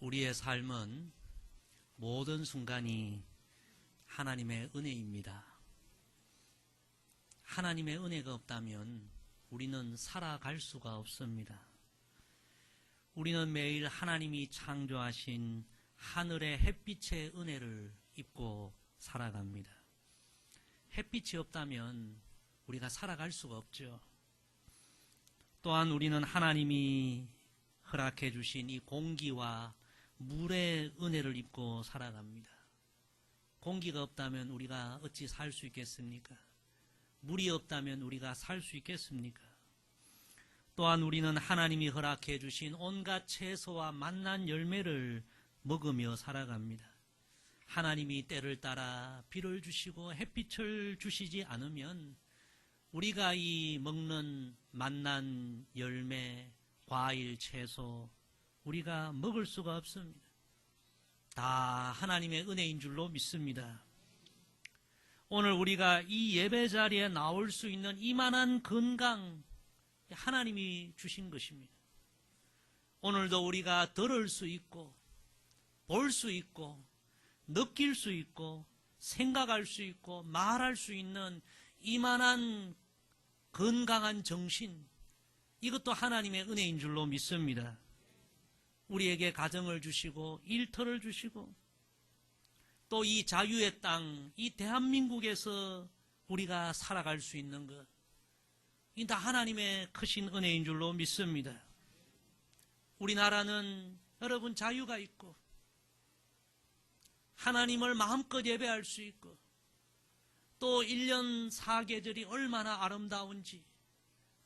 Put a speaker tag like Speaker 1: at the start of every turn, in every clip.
Speaker 1: 우리의 삶은 모든 순간이 하나님의 은혜입니다. 하나님의 은혜가 없다면 우리는 살아갈 수가 없습니다. 우리는 매일 하나님이 창조하신 하늘의 햇빛의 은혜를 입고 살아갑니다. 햇빛이 없다면 우리가 살아갈 수가 없죠. 또한 우리는 하나님이 허락해 주신 이 공기와 물의 은혜를 입고 살아갑니다. 공기가 없다면 우리가 어찌 살 수 있겠습니까? 물이 없다면 우리가 살 수 있겠습니까? 또한 우리는 하나님이 허락해 주신 온갖 채소와 맛난 열매를 먹으며 살아갑니다. 하나님이 때를 따라 비를 주시고 햇빛을 주시지 않으면 우리가 이 먹는 맛난 열매, 과일, 채소 우리가 먹을 수가 없습니다. 다 하나님의 은혜인 줄로 믿습니다. 오늘 우리가 이 예배 자리에 나올 수 있는 이만한 건강 하나님이 주신 것입니다. 오늘도 우리가 들을 수 있고 볼 수 있고 느낄 수 있고 생각할 수 있고 말할 수 있는 이만한 건강한 정신, 이것도 하나님의 은혜인 줄로 믿습니다. 우리에게 가정을 주시고 일터를 주시고 또 이 자유의 땅, 이 대한민국에서 우리가 살아갈 수 있는 것, 이 다 하나님의 크신 은혜인 줄로 믿습니다. 우리나라는 여러분 자유가 있고 하나님을 마음껏 예배할 수 있고 또 1년 4계절이 얼마나 아름다운지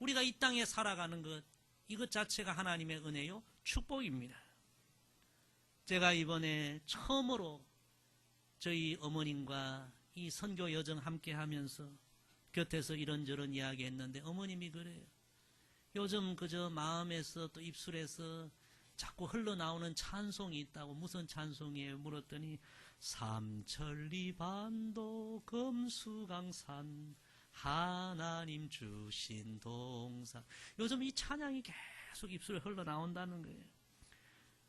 Speaker 1: 우리가 이 땅에 살아가는 것, 이것 자체가 하나님의 은혜요 축복입니다. 제가 이번에 처음으로 저희 어머님과 이 선교 여정 함께 하면서 곁에서 이런저런 이야기했는데 어머님이 그래요. 요즘 그저 마음에서 또 입술에서 자꾸 흘러나오는 찬송이 있다고. 무슨 찬송이에요? 물었더니 삼천리 반도 금수강산 하나님 주신 동산. 요즘 이 찬양이 계속 입술에 흘러나온다는 거예요.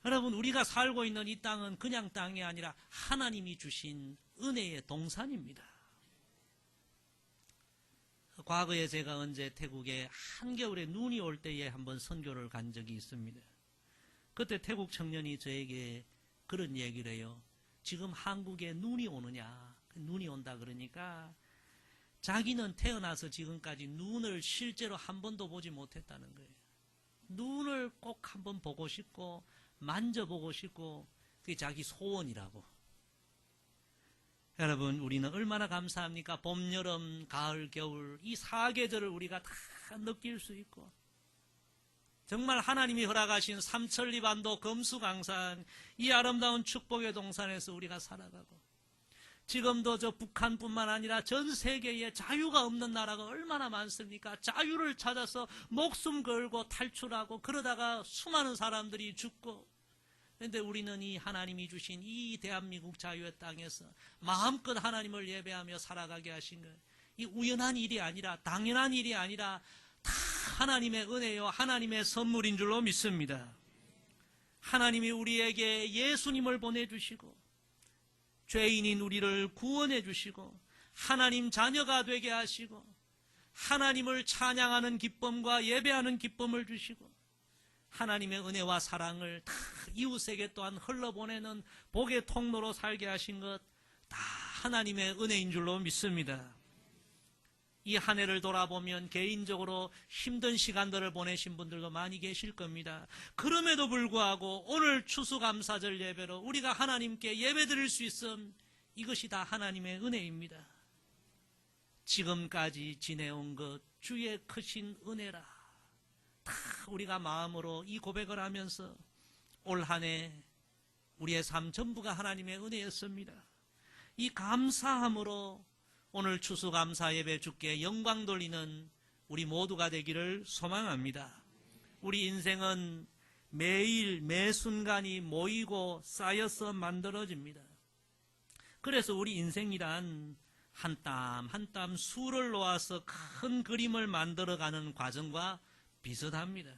Speaker 1: 여러분, 우리가 살고 있는 이 땅은 그냥 땅이 아니라 하나님이 주신 은혜의 동산입니다. 과거에 제가 언제 태국에 한겨울에 눈이 올 때에 한번 선교를 간 적이 있습니다. 그때 태국 청년이 저에게 그런 얘기를 해요. 지금 한국에 눈이 오느냐? 눈이 온다 그러니까 자기는 태어나서 지금까지 눈을 실제로 한 번도 보지 못했다는 거예요. 눈을 꼭 한번 보고 싶고 만져보고 싶고 그게 자기 소원이라고. 여러분, 우리는 얼마나 감사합니까? 봄, 여름, 가을, 겨울 이 4계절을 우리가 다 느낄 수 있고 정말 하나님이 허락하신 삼천리 반도 금수강산 이 아름다운 축복의 동산에서 우리가 살아가고 지금도 저 북한뿐만 아니라 전 세계에 자유가 없는 나라가 얼마나 많습니까? 자유를 찾아서 목숨 걸고 탈출하고 그러다가 수많은 사람들이 죽고, 그런데 우리는 이 하나님이 주신 이 대한민국 자유의 땅에서 마음껏 하나님을 예배하며 살아가게 하신 것, 이 우연한 일이 아니라 당연한 일이 아니라 다 하나님의 은혜요 하나님의 선물인 줄로 믿습니다. 하나님이 우리에게 예수님을 보내주시고 죄인인 우리를 구원해 주시고 하나님 자녀가 되게 하시고 하나님을 찬양하는 기쁨과 예배하는 기쁨을 주시고 하나님의 은혜와 사랑을 다 이웃에게 또한 흘러보내는 복의 통로로 살게 하신 것 다 하나님의 은혜인 줄로 믿습니다. 이 한 해를 돌아보면 개인적으로 힘든 시간들을 보내신 분들도 많이 계실 겁니다. 그럼에도 불구하고 오늘 추수감사절 예배로 우리가 하나님께 예배드릴 수 있음, 이것이 다 하나님의 은혜입니다. 지금까지 지내온 것 주의 크신 은혜라. 다 우리가 마음으로 이 고백을 하면서 올 한 해 우리의 삶 전부가 하나님의 은혜였습니다. 이 감사함으로 오늘 추수감사 예배 주께 영광 돌리는 우리 모두가 되기를 소망합니다. 우리 인생은 매일 매 순간이 모이고 쌓여서 만들어집니다. 그래서 우리 인생이란 한 땀 한 땀 수를 놓아서 큰 그림을 만들어가는 과정과 비슷합니다.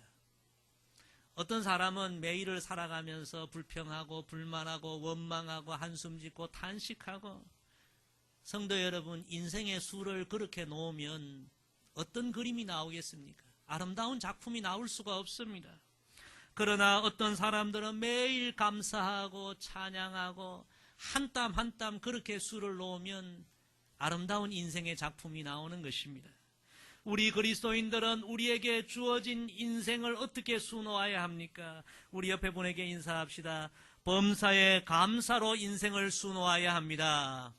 Speaker 1: 어떤 사람은 매일을 살아가면서 불평하고 불만하고 원망하고 한숨 짓고 탄식하고, 성도 여러분, 인생의 수를 그렇게 놓으면 어떤 그림이 나오겠습니까? 아름다운 작품이 나올 수가 없습니다. 그러나 어떤 사람들은 매일 감사하고 찬양하고 한 땀 한 땀 그렇게 수를 놓으면 아름다운 인생의 작품이 나오는 것입니다. 우리 그리스도인들은 우리에게 주어진 인생을 어떻게 수놓아야 합니까? 우리 옆에 분에게 인사합시다. 범사에 감사로 인생을 수놓아야 합니다.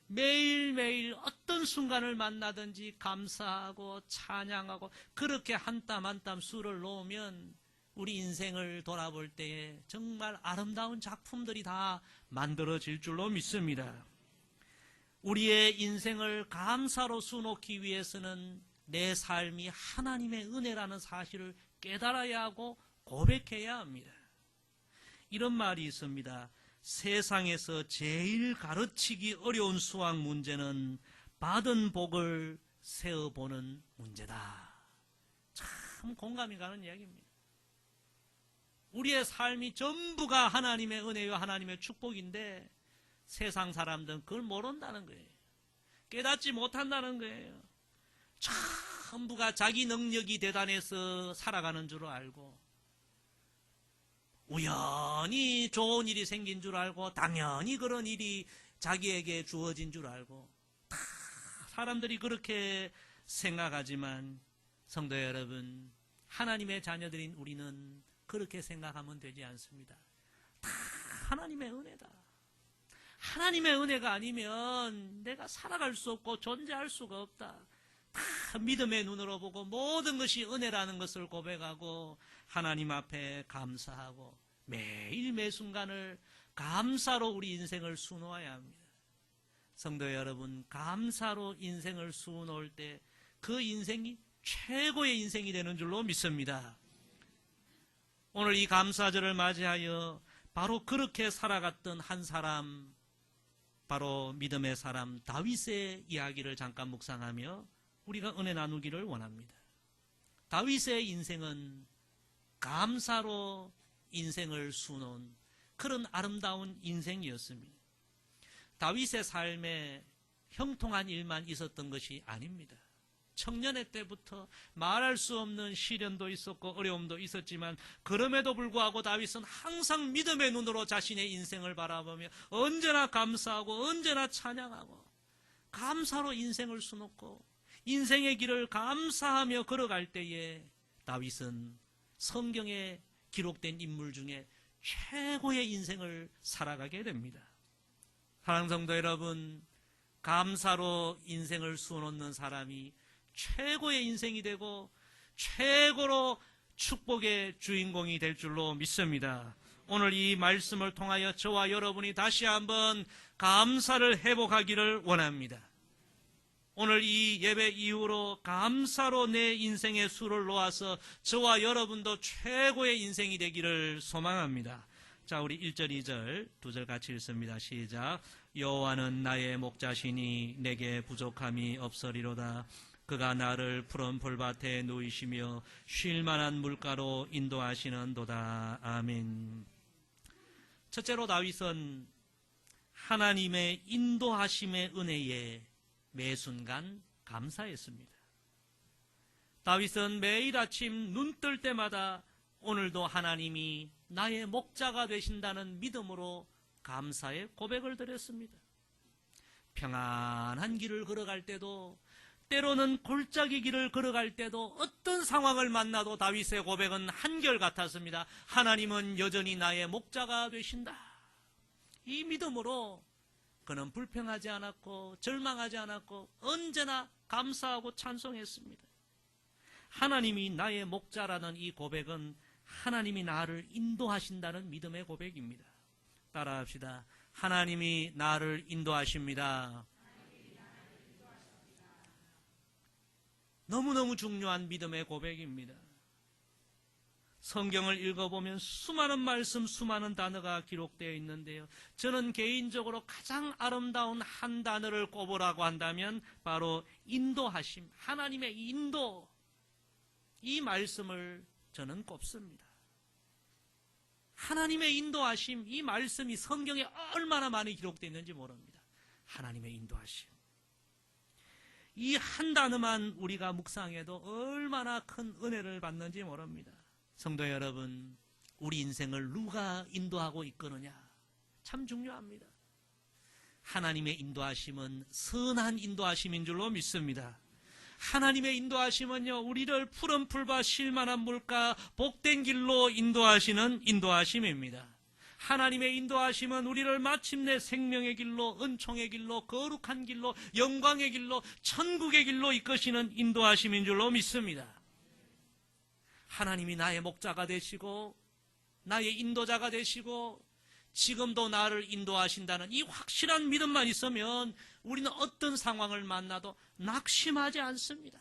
Speaker 1: 매일매일 어떤 순간을 만나든지 감사하고 찬양하고 그렇게 한 땀 한 땀 수를 놓으면 우리 인생을 돌아볼 때에 정말 아름다운 작품들이 다 만들어질 줄로 믿습니다. 우리의 인생을 감사로 수놓기 위해서는 내 삶이 하나님의 은혜라는 사실을 깨달아야 하고 고백해야 합니다. 이런 말이 있습니다. 세상에서 제일 가르치기 어려운 수학 문제는 받은 복을 세어보는 문제다. 참 공감이 가는 이야기입니다. 우리의 삶이 전부가 하나님의 은혜와 하나님의 축복인데 세상 사람들은 그걸 모른다는 거예요. 깨닫지 못한다는 거예요. 전부가 자기 능력이 대단해서 살아가는 줄 알고, 우연히 좋은 일이 생긴 줄 알고, 당연히 그런 일이 자기에게 주어진 줄 알고, 다 사람들이 그렇게 생각하지만 성도 여러분, 하나님의 자녀들인 우리는 그렇게 생각하면 되지 않습니다. 다 하나님의 은혜다. 하나님의 은혜가 아니면 내가 살아갈 수 없고 존재할 수가 없다. 다 믿음의 눈으로 보고 모든 것이 은혜라는 것을 고백하고 하나님 앞에 감사하고 매일 매 순간을 감사로 우리 인생을 수놓아야 합니다. 성도 여러분, 감사로 인생을 수놓을 때 그 인생이 최고의 인생이 되는 줄로 믿습니다. 오늘 이 감사절을 맞이하여 바로 그렇게 살아갔던 한 사람, 바로 믿음의 사람 다윗의 이야기를 잠깐 묵상하며 우리가 은혜 나누기를 원합니다. 다윗의 인생은 감사로 인생을 수놓은 그런 아름다운 인생이었습니다. 다윗의 삶에 형통한 일만 있었던 것이 아닙니다. 청년의 때부터 말할 수 없는 시련도 있었고 어려움도 있었지만 그럼에도 불구하고 다윗은 항상 믿음의 눈으로 자신의 인생을 바라보며 언제나 감사하고 언제나 찬양하고 감사로 인생을 수놓고 인생의 길을 감사하며 걸어갈 때에 다윗은 성경에 기록된 인물 중에 최고의 인생을 살아가게 됩니다. 사랑하는 성도 여러분, 감사로 인생을 수놓는 사람이 최고의 인생이 되고 최고로 축복의 주인공이 될 줄로 믿습니다. 오늘 이 말씀을 통하여 저와 여러분이 다시 한번 감사를 회복하기를 원합니다. 오늘 이 예배 이후로 감사로 내 인생의 수를 놓아서 저와 여러분도 최고의 인생이 되기를 소망합니다. 자, 우리 1절, 2절, 2절 같이 읽습니다. 시작. 여호와는 나의 목자시니 내게 부족함이 없으리로다. 그가 나를 푸른 풀밭에 누이시며 쉴 만한 물가로 인도하시는도다. 아멘. 첫째로 다윗은 하나님의 인도하심의 은혜에 매 순간 감사했습니다. 다윗은 매일 아침 눈 뜰 때마다 오늘도 하나님이 나의 목자가 되신다는 믿음으로 감사의 고백을 드렸습니다. 평안한 길을 걸어갈 때도 때로는 골짜기 길을 걸어갈 때도 어떤 상황을 만나도 다윗의 고백은 한결같았습니다. 하나님은 여전히 나의 목자가 되신다. 이 믿음으로 그는 불평하지 않았고 절망하지 않았고 언제나 감사하고 찬송했습니다. 하나님이 나의 목자라는 이 고백은 하나님이 나를 인도하신다는 믿음의 고백입니다. 따라합시다. 하나님이 나를 인도하십니다. 너무너무 중요한 믿음의 고백입니다. 성경을 읽어보면 수많은 말씀, 수많은 단어가 기록되어 있는데요. 저는 개인적으로 가장 아름다운 한 단어를 꼽으라고 한다면 바로 인도하심, 하나님의 인도, 이 말씀을 저는 꼽습니다. 하나님의 인도하심, 이 말씀이 성경에 얼마나 많이 기록되어 있는지 모릅니다. 하나님의 인도하심. 이 한 단어만 우리가 묵상해도 얼마나 큰 은혜를 받는지 모릅니다. 성도 여러분, 우리 인생을 누가 인도하고 이끄느냐 참 중요합니다. 하나님의 인도하심은 선한 인도하심인 줄로 믿습니다. 하나님의 인도하심은요, 우리를 푸른 풀과 쉴만한 물가 복된 길로 인도하시는 인도하심입니다. 하나님의 인도하심은 우리를 마침내 생명의 길로, 은총의 길로, 거룩한 길로, 영광의 길로, 천국의 길로 이끄시는 인도하심인 줄로 믿습니다. 하나님이 나의 목자가 되시고 나의 인도자가 되시고 지금도 나를 인도하신다는 이 확실한 믿음만 있으면 우리는 어떤 상황을 만나도 낙심하지 않습니다.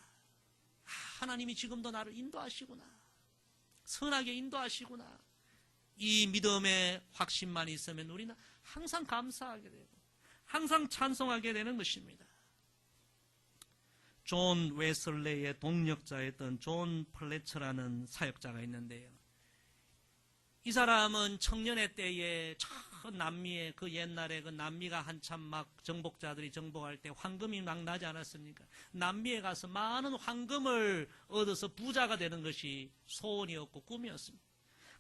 Speaker 1: 하나님이 지금도 나를 인도하시구나. 선하게 인도하시구나. 이 믿음의 확신만 있으면 우리는 항상 감사하게 되고 항상 찬송하게 되는 것입니다. 존 웨슬레의 동력자였던 존 플래처라는 사역자가 있는데요. 이 사람은 청년의 때에 저 남미에 그 옛날에 그 남미가 한참 막 정복자들이 정복할 때 황금이 막 나지 않았습니까? 남미에 가서 많은 황금을 얻어서 부자가 되는 것이 소원이었고 꿈이었습니다.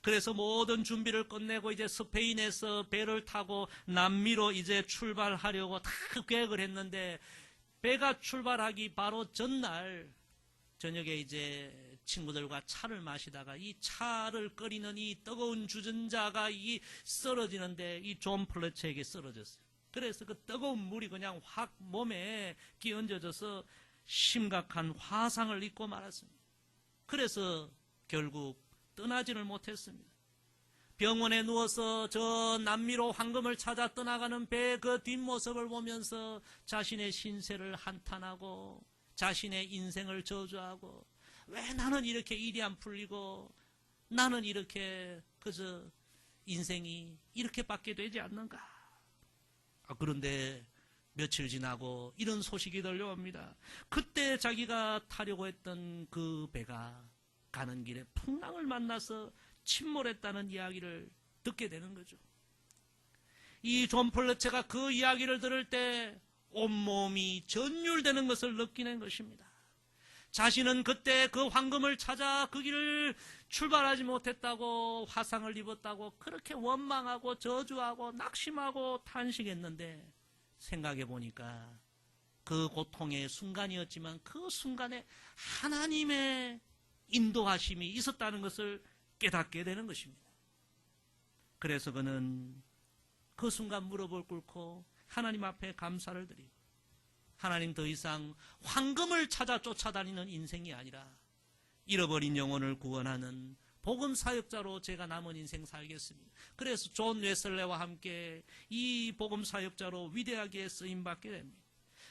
Speaker 1: 그래서 모든 준비를 끝내고 이제 스페인에서 배를 타고 남미로 이제 출발하려고 다 계획을 했는데 배가 출발하기 바로 전날 저녁에 이제 친구들과 차를 마시다가 이 차를 끓이는 이 뜨거운 주전자가 이 쓰러지는데 이 존 플래처에게 쓰러졌어요. 그래서 그 뜨거운 물이 그냥 확 몸에 끼얹어져서 심각한 화상을 입고 말았습니다. 그래서 결국 떠나지를 못했습니다. 병원에 누워서 저 남미로 황금을 찾아 떠나가는 배 그 뒷모습을 보면서 자신의 신세를 한탄하고 자신의 인생을 저주하고 왜 나는 이렇게 일이 안 풀리고 나는 이렇게 그저 인생이 이렇게밖에 되지 않는가. 그런데 며칠 지나고 이런 소식이 들려옵니다. 그때 자기가 타려고 했던 그 배가 가는 길에 풍랑을 만나서 침몰했다는 이야기를 듣게 되는 거죠. 이 존 플래처가 그 이야기를 들을 때 온몸이 전율되는 것을 느끼는 것입니다. 자신은 그때 그 황금을 찾아 그 길을 출발하지 못했다고 화상을 입었다고 그렇게 원망하고 저주하고 낙심하고 탄식했는데 생각해 보니까 그 고통의 순간이었지만 그 순간에 하나님의 인도하심이 있었다는 것을 깨닫게 되는 것입니다. 그래서 그는 그 순간 무릎을 꿇고 하나님 앞에 감사를 드리고 하나님 더 이상 황금을 찾아 쫓아다니는 인생이 아니라 잃어버린 영혼을 구원하는 복음 사역자로 제가 남은 인생 살겠습니다. 그래서 존 웨슬레와 함께 이 복음 사역자로 위대하게 쓰임받게 됩니다.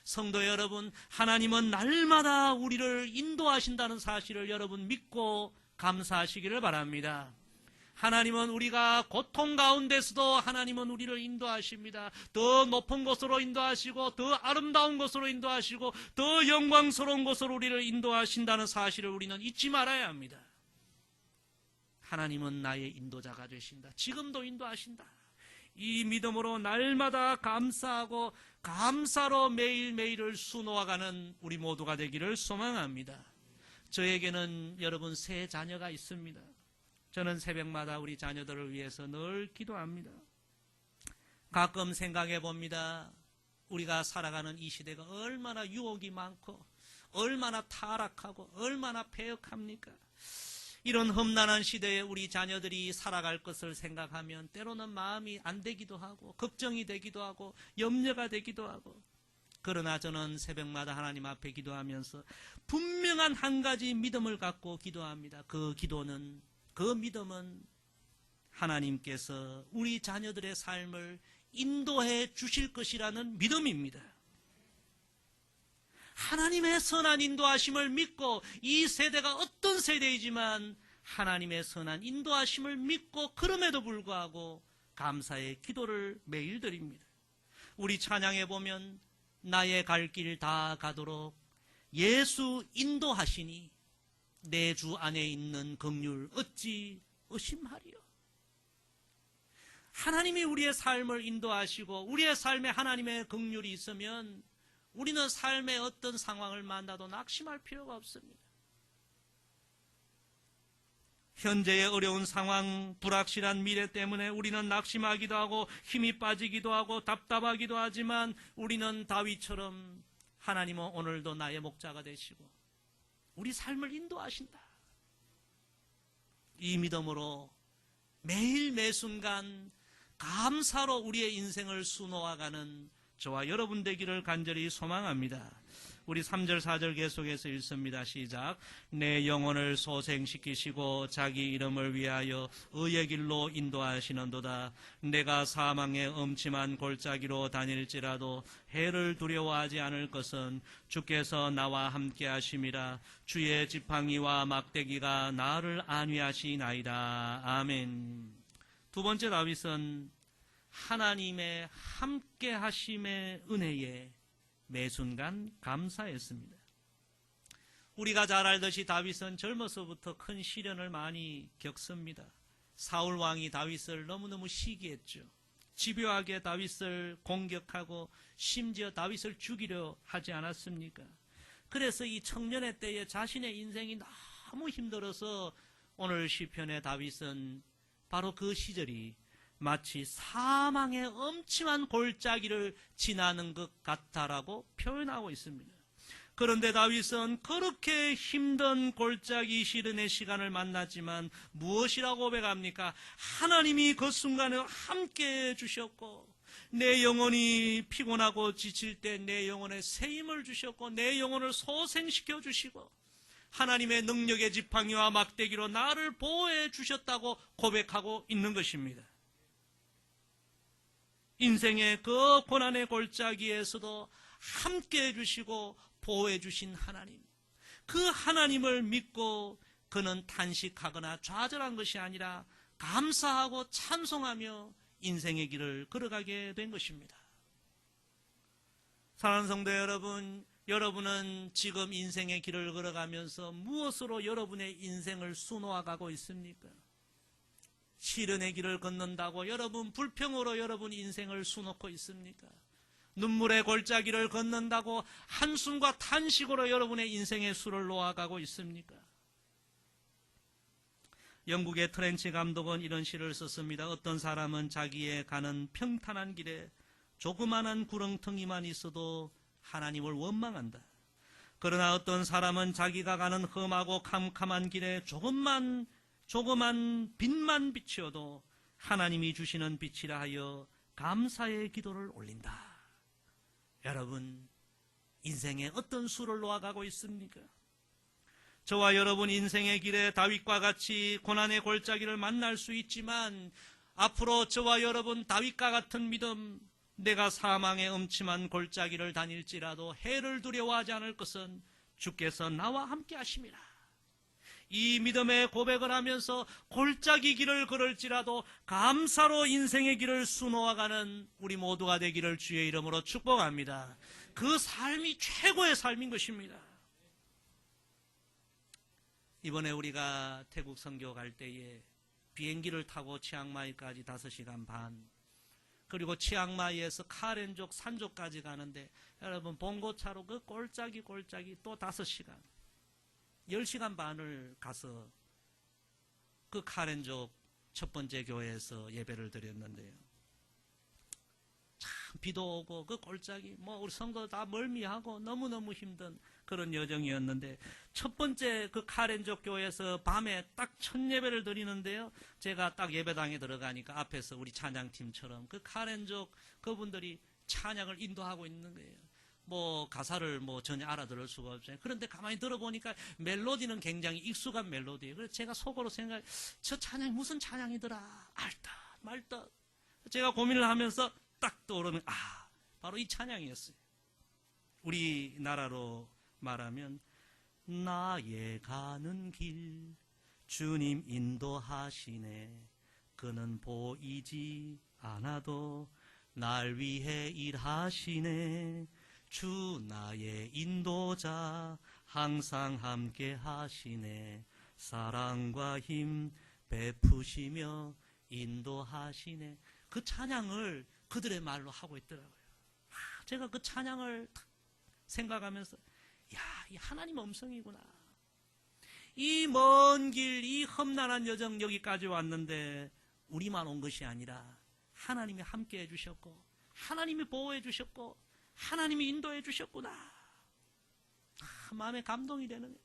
Speaker 1: 성도 여러분, 하나님은 날마다 우리를 인도하신다는 사실을 여러분 믿고 감사하시기를 바랍니다. 하나님은 우리가 고통 가운데서도 하나님은 우리를 인도하십니다. 더 높은 곳으로 인도하시고 더 아름다운 곳으로 인도하시고 더 영광스러운 곳으로 우리를 인도하신다는 사실을 우리는 잊지 말아야 합니다. 하나님은 나의 인도자가 되신다. 지금도 인도하신다. 이 믿음으로 날마다 감사하고 감사로 매일매일을 수놓아가는 우리 모두가 되기를 소망합니다. 저에게는 여러분 세 자녀가 있습니다. 저는 새벽마다 우리 자녀들을 위해서 늘 기도합니다. 가끔 생각해 봅니다. 우리가 살아가는 이 시대가 얼마나 유혹이 많고 얼마나 타락하고 얼마나 패역합니까? 이런 험난한 시대에 우리 자녀들이 살아갈 것을 생각하면 때로는 마음이 안 되기도 하고 걱정이 되기도 하고 염려가 되기도 하고 그러나 저는 새벽마다 하나님 앞에 기도하면서 분명한 한 가지 믿음을 갖고 기도합니다. 그 기도는 그 믿음은 하나님께서 우리 자녀들의 삶을 인도해 주실 것이라는 믿음입니다. 하나님의 선한 인도하심을 믿고 이 세대가 어떤 세대이지만 하나님의 선한 인도하심을 믿고 그럼에도 불구하고 감사의 기도를 매일 드립니다. 우리 찬양에 보면 나의 갈 길 다 가도록 예수 인도하시니 내 주 안에 있는 긍휼 어찌 의심하리요. 하나님이 우리의 삶을 인도하시고 우리의 삶에 하나님의 긍휼이 있으면 우리는 삶의 어떤 상황을 만나도 낙심할 필요가 없습니다. 현재의 어려운 상황, 불확실한 미래 때문에 우리는 낙심하기도 하고 힘이 빠지기도 하고 답답하기도 하지만 우리는 다윗처럼 하나님은 오늘도 나의 목자가 되시고 우리 삶을 인도하신다. 이 믿음으로 매일 매순간 감사로 우리의 인생을 수놓아가는 저와 여러분 되기를 간절히 소망합니다. 우리 3절 4절 계속해서 읽습니다. 시작. 내 영혼을 소생시키시고 자기 이름을 위하여 의의 길로 인도하시는도다. 내가 사망의 음침한 골짜기로 다닐지라도 해를 두려워하지 않을 것은 주께서 나와 함께 하심이라. 주의 지팡이와 막대기가 나를 안위하시나이다. 아멘. 두 번째 다윗은 하나님의 함께 하심의 은혜에 매순간 감사했습니다. 우리가 잘 알듯이 다윗은 젊어서부터 큰 시련을 많이 겪습니다. 사울 왕이 다윗을 너무너무 시기했죠. 집요하게 다윗을 공격하고 심지어 다윗을 죽이려 하지 않았습니까? 그래서 이 청년의 때에 자신의 인생이 너무 힘들어서 오늘 시편의 다윗은 바로 그 시절이 마치 사망의 엄침한 골짜기를 지나는 것 같다라고 표현하고 있습니다. 그런데 다윗은 그렇게 힘든 골짜기 시련의 시간을 만났지만 무엇이라고 고백합니까? 하나님이 그 순간에 함께 해주셨고 내 영혼이 피곤하고 지칠 때 내 영혼에 새 힘을 주셨고 내 영혼을 소생시켜 주시고 하나님의 능력의 지팡이와 막대기로 나를 보호해 주셨다고 고백하고 있는 것입니다. 인생의 그 고난의 골짜기에서도 함께 해주시고 보호해 주신 하나님, 그 하나님을 믿고 그는 탄식하거나 좌절한 것이 아니라 감사하고 찬송하며 인생의 길을 걸어가게 된 것입니다. 사랑하는 성도 여러분, 여러분은 지금 인생의 길을 걸어가면서 무엇으로 여러분의 인생을 수놓아가고 있습니까? 시련의 길을 걷는다고 여러분 불평으로 여러분 인생을 수놓고 있습니까? 눈물의 골짜기를 걷는다고 한숨과 탄식으로 여러분의 인생의 수를 놓아가고 있습니까? 영국의 트렌치 감독은 이런 시를 썼습니다. 어떤 사람은 자기의 가는 평탄한 길에 조그마한 구렁텅이만 있어도 하나님을 원망한다. 그러나 어떤 사람은 자기가 가는 험하고 캄캄한 길에 조그만 빛만 비치어도 하나님이 주시는 빛이라 하여 감사의 기도를 올린다. 여러분, 인생에 어떤 수를 놓아가고 있습니까? 저와 여러분 인생의 길에 다윗과 같이 고난의 골짜기를 만날 수 있지만 앞으로 저와 여러분 다윗과 같은 믿음, 내가 사망의 음침한 골짜기를 다닐지라도 해를 두려워하지 않을 것은 주께서 나와 함께 하심이라. 이 믿음의 고백을 하면서 골짜기 길을 걸을지라도 감사로 인생의 길을 수놓아가는 우리 모두가 되기를 주의 이름으로 축복합니다. 그 삶이 최고의 삶인 것입니다. 이번에 우리가 태국 선교 갈 때에 비행기를 타고 치앙마이까지 5시간 반, 그리고 치앙마이에서 카렌족 산족까지 가는데 여러분 봉고차로 그 골짜기 또 5시간 10시간 반을 가서 그 카렌족 첫 번째 교회에서 예배를 드렸는데요. 참 비도 오고 그 골짜기 우리 성도 다 멀미하고 너무너무 힘든 그런 여정이었는데 첫 번째 그 카렌족 교회에서 밤에 딱 첫 예배를 드리는데요. 제가 딱 예배당에 들어가니까 앞에서 우리 찬양팀처럼 그 카렌족 그분들이 찬양을 인도하고 있는 거예요. 가사를 전혀 알아들을 수가 없어요. 그런데 가만히 들어보니까 멜로디는 굉장히 익숙한 멜로디예요. 그래서 제가 속으로 저 찬양이 무슨 찬양이더라? 알다 말다. 제가 고민을 하면서 딱 떠오르는 바로 이 찬양이었어요. 우리나라로 말하면 나의 가는 길 주님 인도하시네. 그는 보이지 않아도 날 위해 일하시네. 주 나의 인도자 항상 함께 하시네. 사랑과 힘 베푸시며 인도하시네. 그 찬양을 그들의 말로 하고 있더라고요. 제가 그 찬양을 생각하면서 야, 이 하나님 음성이구나. 이 먼 길, 이 험난한 여정 여기까지 왔는데 우리만 온 것이 아니라 하나님이 함께 해주셨고 하나님이 보호해 주셨고 하나님이 인도해 주셨구나. 마음에 감동이 되는 거예요.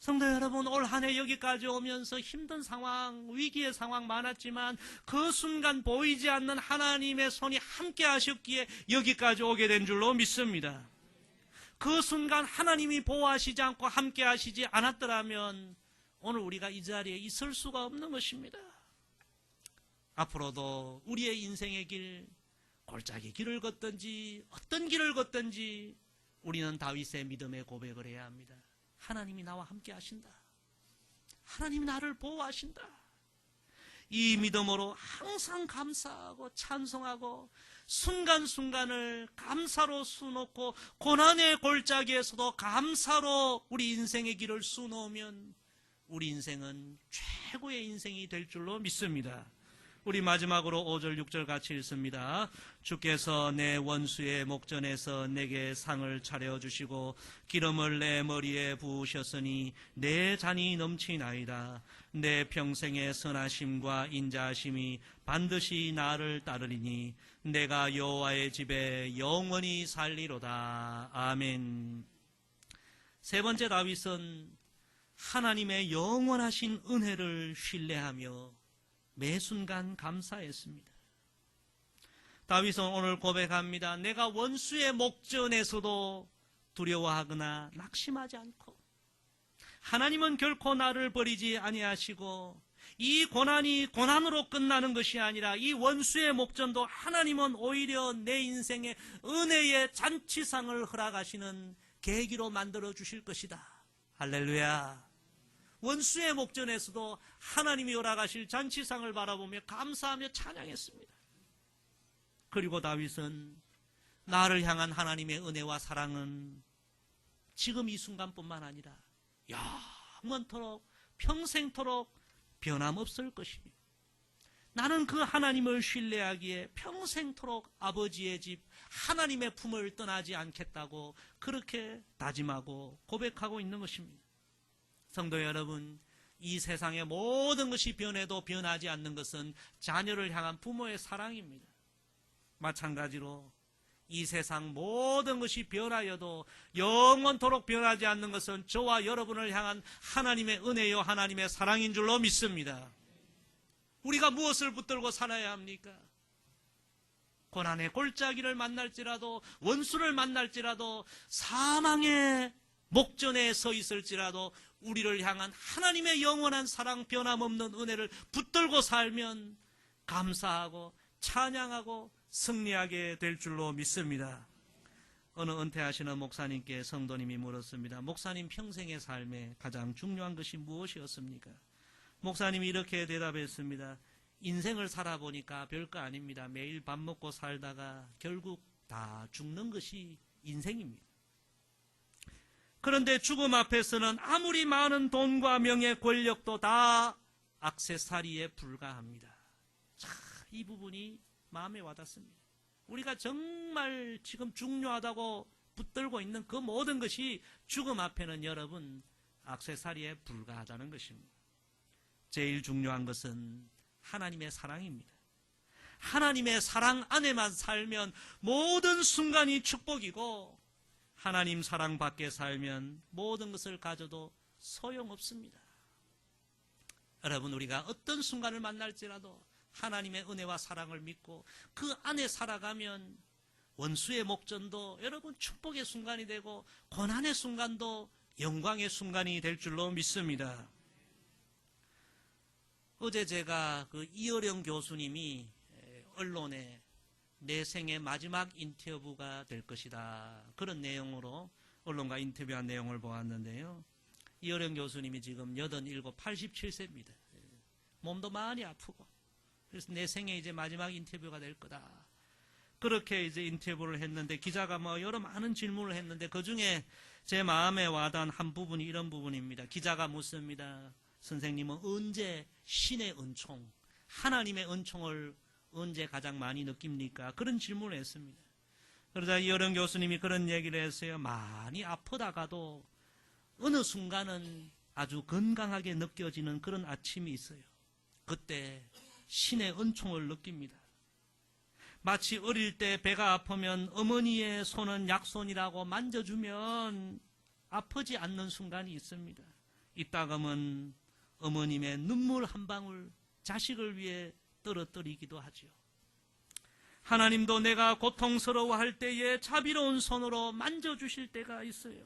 Speaker 1: 성도 여러분, 올 한 해 여기까지 오면서 힘든 상황, 위기의 상황 많았지만 그 순간 보이지 않는 하나님의 손이 함께 하셨기에 여기까지 오게 된 줄로 믿습니다. 그 순간 하나님이 보호하시지 않고 함께 하시지 않았더라면 오늘 우리가 이 자리에 있을 수가 없는 것입니다. 앞으로도 우리의 인생의 길, 골짜기 길을 걷든지 어떤 길을 걷든지 우리는 다윗의 믿음의 고백을 해야 합니다. 하나님이 나와 함께 하신다. 하나님이 나를 보호하신다. 이 믿음으로 항상 감사하고 찬송하고 순간순간을 감사로 수놓고 고난의 골짜기에서도 감사로 우리 인생의 길을 수놓으면 우리 인생은 최고의 인생이 될 줄로 믿습니다. 우리 마지막으로 5절 6절 같이 읽습니다. 주께서 내 원수의 목전에서 내게 상을 차려주시고 기름을 내 머리에 부으셨으니 내 잔이 넘치나이다. 내 평생의 선하심과 인자하심이 반드시 나를 따르리니 내가 여호와의 집에 영원히 살리로다. 아멘. 세 번째, 다윗은 하나님의 영원하신 은혜를 신뢰하며 매 순간 감사했습니다. 다윗은 오늘 고백합니다. 내가 원수의 목전에서도 두려워하거나 낙심하지 않고 하나님은 결코 나를 버리지 아니하시고 이 고난이 고난으로 끝나는 것이 아니라 이 원수의 목전도 하나님은 오히려 내 인생의 은혜의 잔치상을 허락하시는 계기로 만들어 주실 것이다. 할렐루야. 원수의 목전에서도 하나님이 허락하실 잔치상을 바라보며 감사하며 찬양했습니다. 그리고 다윗은 나를 향한 하나님의 은혜와 사랑은 지금 이 순간뿐만 아니라 영원토록 평생토록 변함없을 것이며 나는 그 하나님을 신뢰하기에 평생토록 아버지의 집 하나님의 품을 떠나지 않겠다고 그렇게 다짐하고 고백하고 있는 것입니다. 성도 여러분, 이 세상의 모든 것이 변해도 변하지 않는 것은 자녀를 향한 부모의 사랑입니다. 마찬가지로 이 세상 모든 것이 변하여도 영원토록 변하지 않는 것은 저와 여러분을 향한 하나님의 은혜요 하나님의 사랑인 줄로 믿습니다. 우리가 무엇을 붙들고 살아야 합니까? 고난의 골짜기를 만날지라도 원수를 만날지라도 사망의 목전에 서 있을지라도 우리를 향한 하나님의 영원한 사랑 변함없는 은혜를 붙들고 살면 감사하고 찬양하고 승리하게 될 줄로 믿습니다. 어느 은퇴하시는 목사님께 성도님이 물었습니다. 목사님 평생의 삶에 가장 중요한 것이 무엇이었습니까? 목사님이 이렇게 대답했습니다. 인생을 살아보니까 별거 아닙니다. 매일 밥 먹고 살다가 결국 다 죽는 것이 인생입니다. 그런데 죽음 앞에서는 아무리 많은 돈과 명예, 권력도 다 액세서리에 불과합니다. 자, 이 부분이 마음에 와닿습니다. 우리가 정말 지금 중요하다고 붙들고 있는 그 모든 것이 죽음 앞에는 여러분 액세서리에 불과하다는 것입니다. 제일 중요한 것은 하나님의 사랑입니다. 하나님의 사랑 안에만 살면 모든 순간이 축복이고 하나님 사랑 밖에 살면 모든 것을 가져도 소용없습니다. 여러분, 우리가 어떤 순간을 만날지라도 하나님의 은혜와 사랑을 믿고 그 안에 살아가면 원수의 목전도 여러분 축복의 순간이 되고 고난의 순간도 영광의 순간이 될 줄로 믿습니다. 어제 제가 그 이어령 교수님이 언론에 내 생의 마지막 인터뷰가 될 것이다. 그런 내용으로 언론과 인터뷰한 내용을 보았는데요. 이어령 교수님이 지금 87, 87세입니다. 몸도 많이 아프고. 그래서 내 생에 이제 마지막 인터뷰가 될 거다. 그렇게 이제 인터뷰를 했는데 기자가 뭐 여러 많은 질문을 했는데 그 중에 제 마음에 와닿은 한 부분이 이런 부분입니다. 기자가 묻습니다. 선생님은 언제 신의 은총, 하나님의 은총을 언제 가장 많이 느낍니까? 그런 질문을 했습니다. 그러자 이어령 교수님이 그런 얘기를 했어요. 많이 아프다가도 어느 순간은 아주 건강하게 느껴지는 그런 아침이 있어요. 그때 신의 은총을 느낍니다. 마치 어릴 때 배가 아프면 어머니의 손은 약손이라고 만져주면 아프지 않는 순간이 있습니다. 이따금은 어머님의 눈물 한 방울 자식을 위해 떨어뜨리기도 하죠. 하나님도 내가 고통스러워할 때에 자비로운 손으로 만져주실 때가 있어요.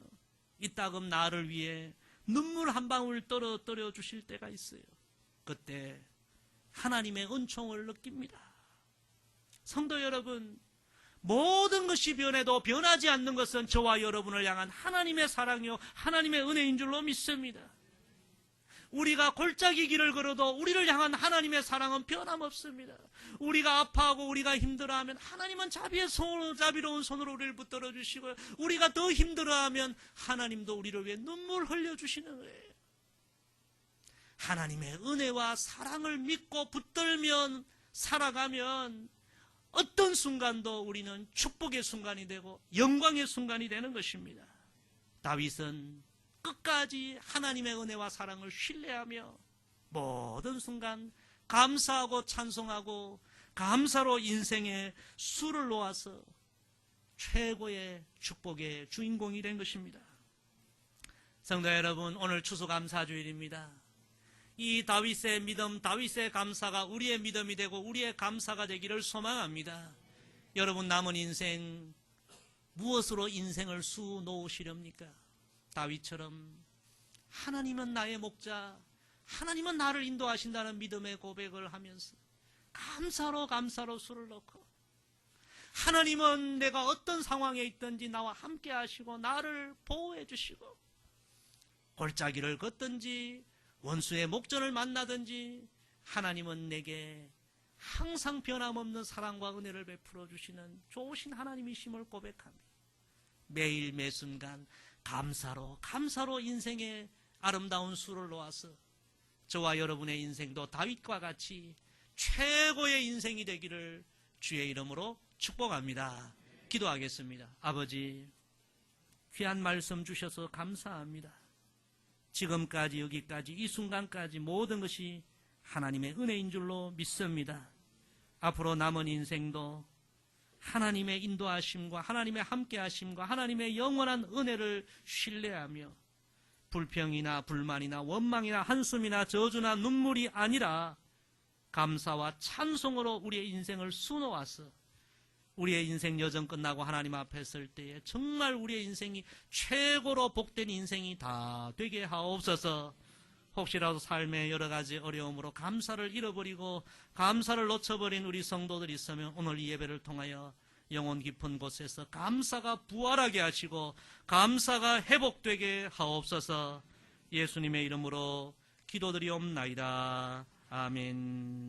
Speaker 1: 이따금 나를 위해 눈물 한 방울 떨어뜨려 주실 때가 있어요. 그때 하나님의 은총을 느낍니다. 성도 여러분, 모든 것이 변해도 변하지 않는 것은 저와 여러분을 향한 하나님의 사랑이요 하나님의 은혜인 줄로 믿습니다. 우리가 골짜기 길을 걸어도 우리를 향한 하나님의 사랑은 변함없습니다. 우리가 아파하고 우리가 힘들어하면 하나님은 자비로운 손으로 우리를 붙들어 주시고요. 우리가 더 힘들어하면 하나님도 우리를 위해 눈물 흘려주시는 거예요. 하나님의 은혜와 사랑을 믿고 붙들면 살아가면 어떤 순간도 우리는 축복의 순간이 되고 영광의 순간이 되는 것입니다. 다윗은 끝까지 하나님의 은혜와 사랑을 신뢰하며 모든 순간 감사하고 찬송하고 감사로 인생의 수를 놓아서 최고의 축복의 주인공이 된 것입니다. 성도 여러분, 오늘 추수감사주일입니다. 이 다윗의 믿음, 다윗의 감사가 우리의 믿음이 되고 우리의 감사가 되기를 소망합니다. 여러분 남은 인생 무엇으로 인생을 수놓으시렵니까? 다윗처럼 하나님은 나의 목자, 하나님은 나를 인도하신다는 믿음의 고백을 하면서 감사로 수를 넣고 하나님은 내가 어떤 상황에 있든지 나와 함께 하시고 나를 보호해 주시고 골짜기를 걷든지 원수의 목전을 만나든지 하나님은 내게 항상 변함없는 사랑과 은혜를 베풀어 주시는 좋으신 하나님이심을 고백합니다. 매일 매순간 감사로 인생의 아름다운 수를 놓아서 저와 여러분의 인생도 다윗과 같이 최고의 인생이 되기를 주의 이름으로 축복합니다. 기도하겠습니다. 아버지, 귀한 말씀 주셔서 감사합니다. 지금까지 여기까지 이 순간까지 모든 것이 하나님의 은혜인 줄로 믿습니다. 앞으로 남은 인생도 하나님의 인도하심과 하나님의 함께하심과 하나님의 영원한 은혜를 신뢰하며 불평이나 불만이나 원망이나 한숨이나 저주나 눈물이 아니라 감사와 찬송으로 우리의 인생을 수놓아서 우리의 인생 여정 끝나고 하나님 앞에 설 때에 정말 우리의 인생이 최고로 복된 인생이 다 되게 하옵소서. 혹시라도 삶의 여러 가지 어려움으로 감사를 잃어버리고 감사를 놓쳐버린 우리 성도들이 있으면 오늘 이 예배를 통하여 영혼 깊은 곳에서 감사가 부활하게 하시고 감사가 회복되게 하옵소서. 예수님의 이름으로 기도드리옵나이다. 아멘.